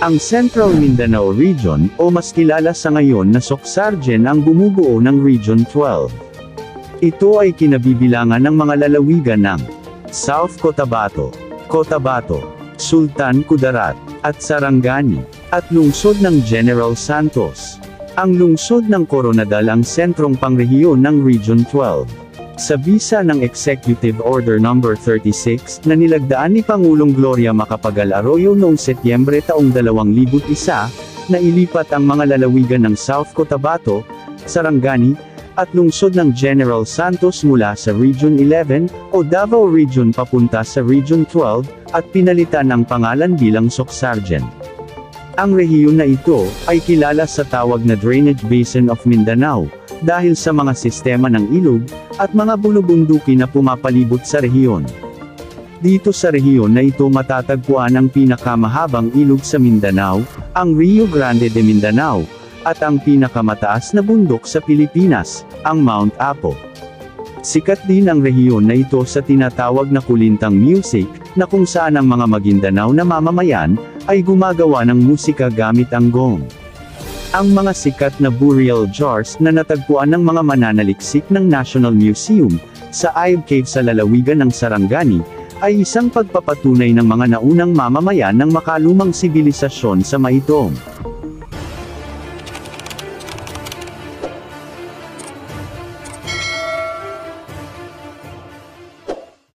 Ang Central Mindanao Region, o mas kilala sa ngayon na Socsargen ang bumubuo ng Region 12. Ito ay kinabibilangan ng mga lalawigan ng South Cotabato, Sultan Kudarat, at Sarangani, at lungsod ng General Santos. Ang lungsod ng Coronadal ang sentrong pangrehiyon ng Region 12. Sa bisa ng Executive Order No. 36 na nilagdaan ni Pangulong Gloria Macapagal Arroyo noong Setyembre taong 2001, na ilipat ang mga lalawigan ng South Cotabato, Sarangani, at lungsod ng General Santos mula sa Region 11, o Davao Region papunta sa Region 12, at pinalitan ang pangalan bilang Socsargen. Ang rehiyon na ito, ay kilala sa tawag na Drainage Basin of Mindanao, dahil sa mga sistema ng ilog, at mga bulubunduki na pumapalibot sa rehiyon. Dito sa rehiyon na ito matatagpuan ang pinakamahabang ilog sa Mindanao, ang Rio Grande de Mindanao, at ang pinakamataas na bundok sa Pilipinas, ang Mount Apo. Sikat din ang rehiyon na ito sa tinatawag na kulintang music, na kung saan ang mga Maguindanao na mamamayan, ay gumagawa ng musika gamit ang gong. Ang mga sikat na burial jars na natagpuan ng mga mananaliksik ng National Museum, sa Ayub Cave sa lalawigan ng Sarangani, ay isang pagpapatunay ng mga naunang mamamayan ng makalumang sibilisasyon sa Maitom.